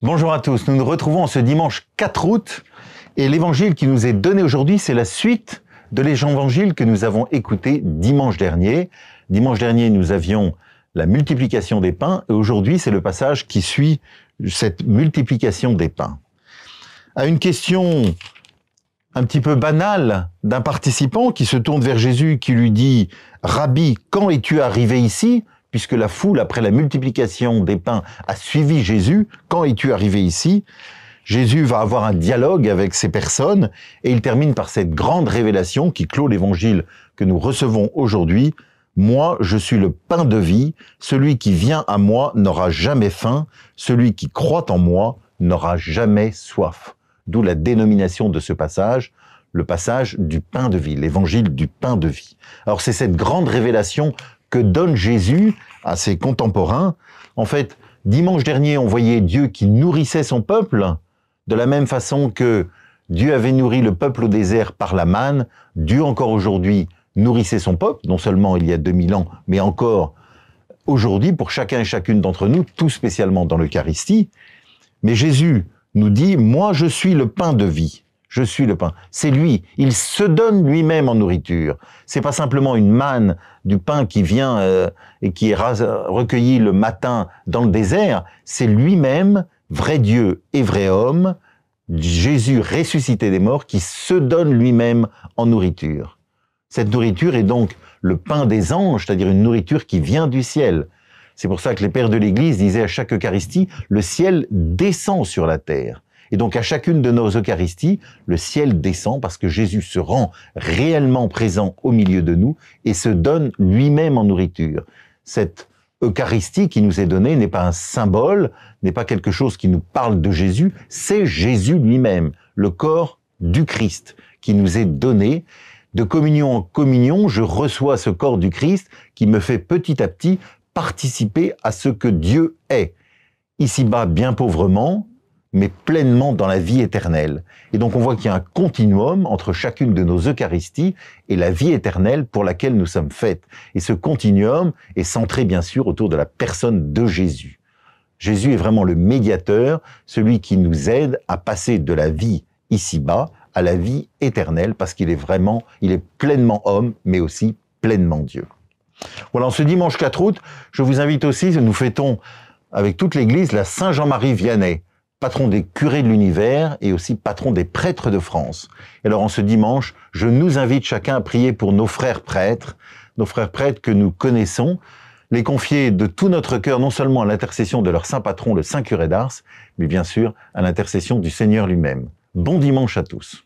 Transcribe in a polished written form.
Bonjour à tous, nous nous retrouvons ce dimanche 4 août et l'évangile qui nous est donné aujourd'hui, c'est la suite de l'évangile que nous avons écouté dimanche dernier. Dimanche dernier, nous avions la multiplication des pains et aujourd'hui, c'est le passage qui suit cette multiplication des pains. À une question un petit peu banale d'un participant qui se tourne vers Jésus, qui lui dit « Rabbi, quand es-tu arrivé ici ?» Puisque la foule, après la multiplication des pains, a suivi Jésus. Quand es-tu arrivé ici? Jésus va avoir un dialogue avec ces personnes et il termine par cette grande révélation qui clôt l'évangile que nous recevons aujourd'hui. « Moi, je suis le pain de vie. Celui qui vient à moi n'aura jamais faim. Celui qui croit en moi n'aura jamais soif. » D'où la dénomination de ce passage, le passage du pain de vie, l'évangile du pain de vie. Alors c'est cette grande révélation que donne Jésus à ses contemporains. En fait, dimanche dernier, on voyait Dieu qui nourrissait son peuple, de la même façon que Dieu avait nourri le peuple au désert par la manne. Dieu encore aujourd'hui nourrissait son peuple, non seulement il y a 2000 ans, mais encore aujourd'hui pour chacun et chacune d'entre nous, tout spécialement dans l'Eucharistie. Mais Jésus nous dit « Moi, je suis le pain de vie. » Je suis le pain. C'est lui. Il se donne lui-même en nourriture. C'est pas simplement une manne du pain qui vient et qui est recueilli le matin dans le désert. C'est lui-même, vrai Dieu et vrai homme, Jésus ressuscité des morts, qui se donne lui-même en nourriture. Cette nourriture est donc le pain des anges, c'est-à-dire une nourriture qui vient du ciel. C'est pour ça que les pères de l'Église disaient à chaque Eucharistie, le ciel descend sur la terre. Et donc à chacune de nos Eucharisties, le ciel descend parce que Jésus se rend réellement présent au milieu de nous et se donne lui-même en nourriture. Cette Eucharistie qui nous est donnée n'est pas un symbole, n'est pas quelque chose qui nous parle de Jésus, c'est Jésus lui-même, le corps du Christ qui nous est donné. De communion en communion, je reçois ce corps du Christ qui me fait petit à petit participer à ce que Dieu est. Ici-bas, bien pauvrement, mais pleinement dans la vie éternelle. Et donc on voit qu'il y a un continuum entre chacune de nos Eucharisties et la vie éternelle pour laquelle nous sommes faites. Et ce continuum est centré bien sûr autour de la personne de Jésus. Jésus est vraiment le médiateur, celui qui nous aide à passer de la vie ici-bas à la vie éternelle, parce qu'il est pleinement homme, mais aussi pleinement Dieu. Voilà, en ce dimanche 4 août, je vous invite aussi, nous fêtons avec toute l'Église la Saint Jean-Marie Vianney, patron des curés de l'univers et aussi patron des prêtres de France. Et alors en ce dimanche, je nous invite chacun à prier pour nos frères prêtres que nous connaissons, les confier de tout notre cœur non seulement à l'intercession de leur saint patron, le saint curé d'Ars, mais bien sûr à l'intercession du Seigneur lui-même. Bon dimanche à tous.